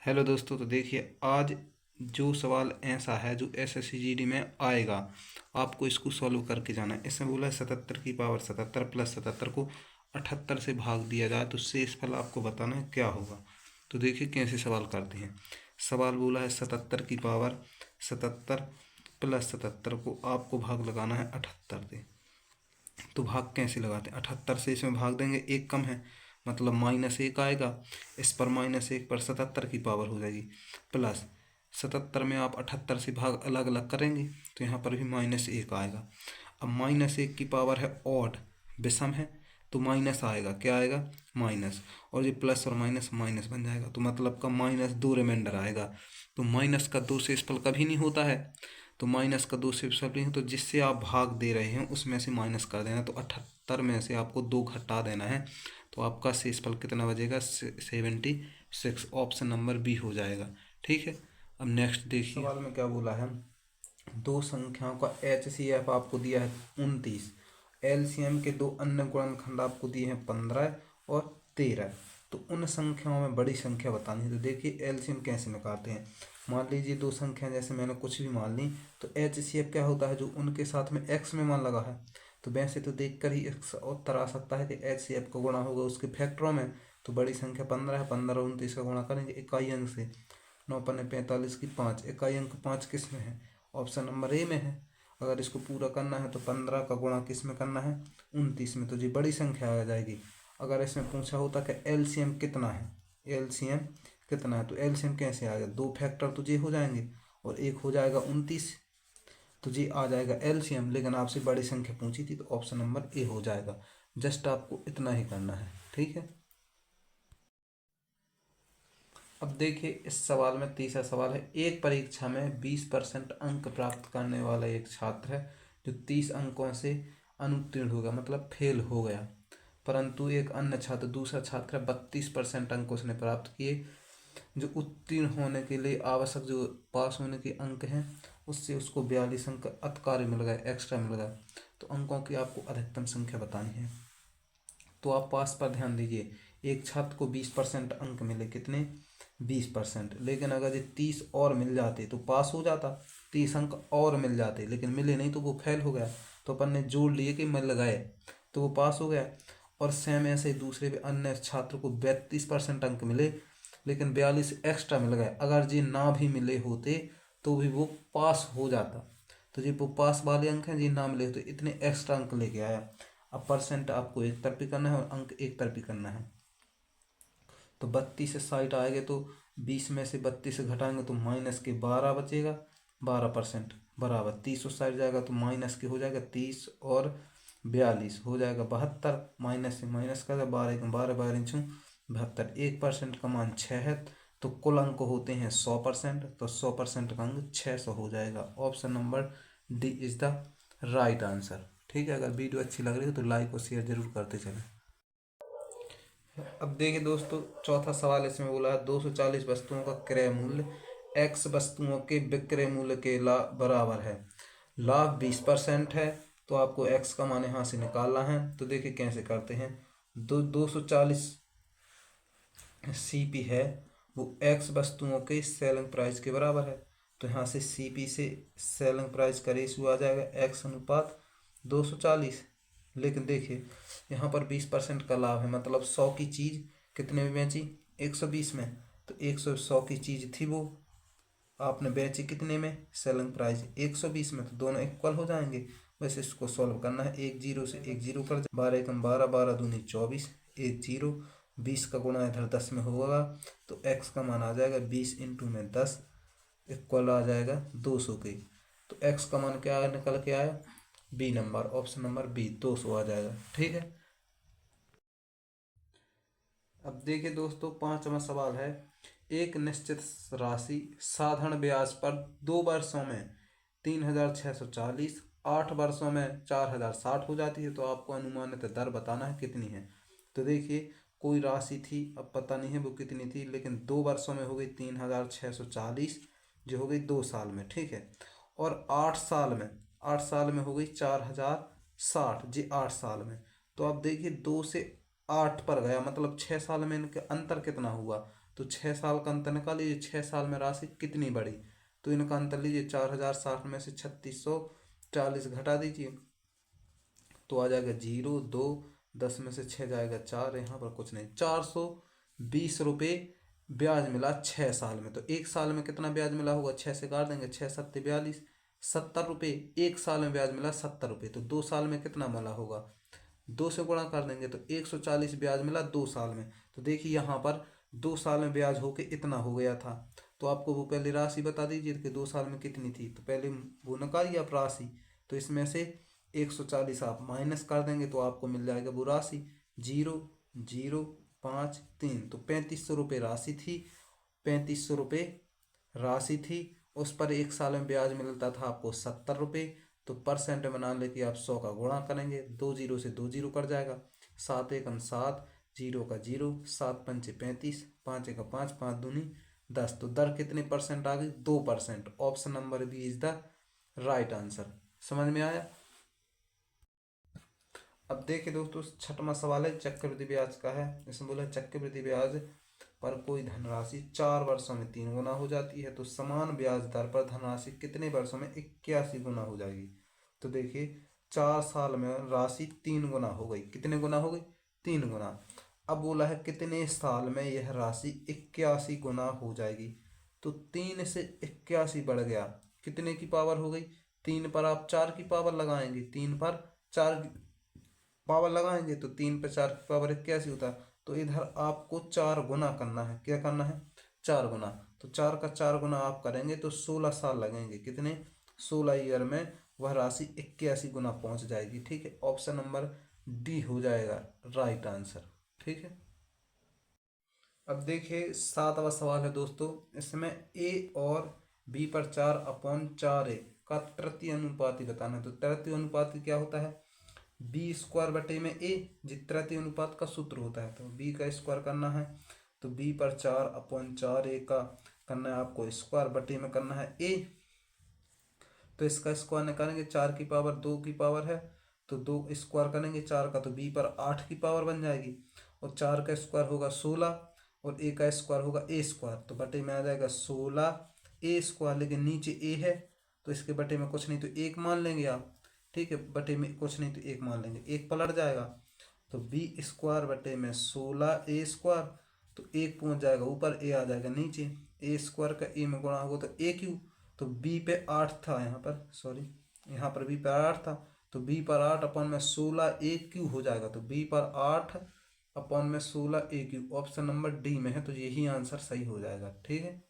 Hello दोस्तों, तो देखिए आज जो सवाल ऐसा है जो एसएससी में आएगा, आपको इसको सॉल्व करके जाना है। इसमें बोला है 77 की पावर 77 प्लस 77 को 78 से भाग दिया जाए तो शेषफल आपको बताना है क्या होगा। तो देखिए कैसे सवाल करते हैं। सवाल बोला है 77 की पावर 77 प्लस 77 को आपको भाग लगाना है 78 से। तो भाग कैसे लगाते हैं, 78 से इसमें भाग देंगे, एक कम है मतलब -1 आएगा। इस पर -1 पर 77 की पावर हो जाएगी, प्लस 77 में आप 78 से भाग अलग अलग करेंगे तो यहाँ पर भी -1 आएगा। अब -1 की पावर है ऑड, विषम है, तो माइनस आएगा, क्या आएगा माइनस, और ये प्लस और माइनस माइनस बन जाएगा, तो मतलब का -2 रिमाइंडर आएगा। तो माइनस का 2 शेषफल कभी नहीं होता है, तो माइनस का 2 शेषफल नहीं, तो जिससे आप भाग दे रहे हैं उसमें से माइनस कर देना। तो 78 में से आपको 2 घटा देना है, तो आपका शेषफल कितना बचेगा 76। ऑप्शन नंबर बी हो जाएगा। ठीक है, अब नेक्स्ट देखिए सवाल में क्या बोला है। दो संख्याओं का HCF आपको दिया है 29, LCM के दो अन्य गुणनखंड आपको दिए हैं 15 और 13। तो उन संख्याओं में बड़ी संख्या बतानी है। तो देखिए LCM कैसे निकालते हैं। मान लीजिए दो संख्या, जैसे मैंने कुछ भी मान ली, तो HCF क्या होता है, जो उनके साथ में x में मान लगा है। तो वैसे तो देख कर ही उत्तर आ सकता है कि HCF का गुणा होगा उसके फैक्टरों में। तो बड़ी संख्या 15 है, 15 और 29 का गुणा करेंगे इकाई अंक से। 9 पन्ने 45 की 5, इकाई अंक 5 किस में है, ऑप्शन नंबर ए में है। अगर इसको पूरा करना है तो 15 का गुणा किस में करना है, 29 में, तो ये बड़ी संख्या आ जाएगी। अगर इसमें पूछा होता कि एलसीएम कितना है, एलसीएम कितना है, तो एलसीएम कैसे आएगा, दो फैक्टर तो ये हो जाएंगे और एक हो जाएगा 29, तो ये आ जाएगा एलसीएम। लेकिन आपसे बड़ी संख्या पूछी थी तो ऑप्शन नंबर ए हो जाएगा। जस्ट आपको इतना ही करना है, ठीक है। अब देखिए इस सवाल में तीसरा सवाल है। एक परीक्षा में 20% अंक प्राप्त करने वाला एक छात्र है जो 30 अंकों से अनुत्तीर्ण हो गया, मतलब फेल हो गया, परंतु एक अन्य छात्र, दूसरा छात्र 32% अंक उसने प्राप्त किए। जो उत्तीर्ण होने के लिए आवश्यक जो पास होने के अंक हैं, उससे उसको 42 अंक अतकारी मिल गए, एक्स्ट्रा मिल गए। तो अंकों की आपको अधिकतम संख्या बतानी है। तो आप पास पर ध्यान दीजिए। एक छात्र को 20% अंक मिले, कितने 20%, लेकिन अगर ये 30 और मिल जाते तो पास हो जाता, 30 अंक और मिल जाते, लेकिन मिले नहीं तो वो फेल हो गया। तो अपन ने जोड़ लिए कि मिल गए तो वो पास हो गया। और सेम ऐसे दूसरे अन्य छात्र को 32% अंक मिले लेकिन 42 एक्स्ट्रा मिल गए, अगर ये ना भी मिले होते तो भी वो पास हो जाता। तो ये वो पास वाले अंक हैं, ये ना मिले तो इतने एक्स्ट्रा अंक लेके आया। अब परसेंट आपको एक तरफी करना है और अंक एक तरफी करना है। तो 32 से 60 आएंगे तो 20 में से 32 से घटाएंगे तो माइनस के 12 बचेगा, 12% बराबर 30 और 60 जाएगा तो माइनस के हो जाएगा 30 और 42 हो जाएगा 72। माइनस से माइनस का 12 12 12 इंचू 72। 1% का मान 6 है, तो कुल अंक होते हैं 100%, तो 100% का अंक 600 हो जाएगा। Option number D is the right answer. ठीक है, अगर वीडियो अच्छी लग रही है तो लाइक और शेयर जरूर करते चलें। अब देखिए दोस्तों, चौथा सवाल इसमें बोला है 240 वस्तुओं का क्रय मूल्य x वस्तुओं के विक्रय मूल्य के बराबर है। लाभ 20% है, तो आपको x का मान यहाँ से निकालना है। तो देखिए कैसे करते हैं। 240 CP है, वो x वस्तुओं के सेलिंग प्राइस के बराबर है। तो यहाँ से CP से सेलिंग प्राइस का रेशियो आ जाएगा x अनुपात 240। लेकिन देखिए यहाँ पर 20% का लाभ है, मतलब 100 की चीज़ कितने में बेची, 120 में। तो 100 की चीज़ थी वो आपने बेची कितने में, सेलिंग प्राइस 120 में, तो दोनों इक्वल हो जाएंगे। वैसे इसको सॉल्व करना है, एक जीरो से एक जीरो पर 12 एकम 12, 12 दूनी 24, एक जीरो, 20 का गुणा इधर 10 में होगा तो x का मान आ जाएगा 20 इंटू में 10 इक्वल आ जाएगा 200 के। तो x का मान क्या निकल के आया, B number, option number B 200 आ जाएगा। ठीक है, अब देखिए दोस्तों पांचवा सवाल है। एक निश्चित राशि साधारण ब्याज पर 2 वर्षों में 3640, 8 वर्षों में 4060 हो जाती है। तो आपको अनुमानित दर बताना है कितनी है। तो देखिए कोई राशि थी, अब पता नहीं है वो कितनी थी, लेकिन 2 वर्षों में हो गई 3640, जो हो गई 2 साल में, ठीक है। और 8 साल में हो गई 4060, जी 8 साल में। तो अब देखिए 2 से 8 पर गया, मतलब 6 साल में इनके अंतर कितना हुआ, तो 6 साल का अंतर निकालिए, 6 साल में राशि कितनी बढ़ी। तो इनका अंतर लीजिए, 4060 में से 3640 घटा दीजिए, तो आ जाएगा 0 2, 10 में से 6 जाएगा 4, यहाँ पर कुछ नहीं, 420 रुपये ब्याज मिला 6 साल में। तो 1 साल में कितना ब्याज मिला होगा, 6 से काट देंगे, 6 7 42, 70 रुपये। 1 साल में ब्याज मिला 70 रुपये, तो 2 साल में कितना मिला होगा, 2 से गुणा कर देंगे तो 140 ब्याज मिला 2 साल में। तो देखिए यहाँ पर 2 साल में ब्याज होके इतना हो गया था। तो आपको वो पहले राशि बता दीजिए कि 2 साल में कितनी थी। तो पहले वो निकालिए आप राशि, तो इसमें से 140 आप माइनस कर देंगे तो आपको मिल जाएगा वो राशि 0 0 5 3। तो 3500 रुपये राशि थी, 3500 रुपये राशि थी। उस पर 1 साल में ब्याज मिलता था आपको 70 रुपये। तो परसेंट में मान लेके आप 100 का गुणा करेंगे, 2 जीरो से 2 जीरो कट जाएगा, 7 एकम 7, 0 का 0, 7 पंचे 35, 5 एक 5, 5 दूनी 10। तो दर कितने परसेंट आ गई, 2%। Option number B is the right answer. समझ में आया। अब देखिए दोस्तों, छठवां सवाल है चक्रवृद्धि ब्याज का है। इसमें बोला चक्रवृद्धि ब्याज पर कोई धनराशि 4 वर्षों में 3 गुना हो जाती है, तो समान ब्याज दर पर धनराशि कितने वर्षों में 81 गुना हो जाएगी। तो देखिए 4 साल में राशि 3 गुना हो गई, कितने गुना हो गई, 3 गुना। अब बोला है कितने साल में यह राशि 81 गुना हो जाएगी। तो 3 से 81 बढ़ गया, कितने की पावर हो गई, 3 पर आप 4 की पावर लगाएंगे, 3 पर 4 पावर लगाएंगे तो 3 पे 4 की पावर 81 होता है। तो इधर आपको 4 गुना करना है, क्या करना है, 4 गुना। तो 4 का 4 गुना आप करेंगे तो 16 साल लगेंगे, कितने, 16 ईयर में वह राशि 81 गुना पहुंच जाएगी। ठीक है, ऑप्शन नंबर डी हो जाएगा राइट आंसर। ठीक है। अब देखिए 7वां सवाल है दोस्तों। इसमें ए और बी पर 4/4 का तृतीय अनुपाती बताना है। तो तृतीय अनुपाती क्या होता है, बी स्क्वायर बटे में ए, तृतीय अनुपात का सूत्र होता है। तो बी का स्क्वायर करना है, तो बी पर 4/4 का करना है आपको, स्क्वायर बटे में करना है ए। तो इसका स्क्वायर निकालेंगे, 4 की पावर 2 की पावर है, तो 2 स्क्वायर करेंगे 4 का, तो बी पर 8 की पावर बन जाएगी। और 4 का स्क्वायर होगा 16, और ए का स्क्वायर होगा ए स्क्वायर। तो बटे में आ जाएगा 16 ए स्क्वायर, लेकिन नीचे ए है तो इसके बटे में कुछ नहीं तो 1 मान लेंगे आप। ठीक है, बटे में कुछ नहीं तो 1 मान लेंगे, 1 पलट जाएगा। तो बी स्क्वायर बटे में 16 ए स्क्वायर, तो 1 पहुंच जाएगा ऊपर, ए आ जाएगा नीचे। ए स्क्वायर का ए में गुणा होगा तो ए क्यू। तो बी पे 8 था यहाँ पर, सॉरी यहाँ पर बी पे 8 था, तो बी पर 8/16 ए क्यू हो जाएगा। तो बी पर 8/16 ए क्यू ऑप्शन नंबर डी में है, तो यही आंसर सही हो जाएगा। ठीक है।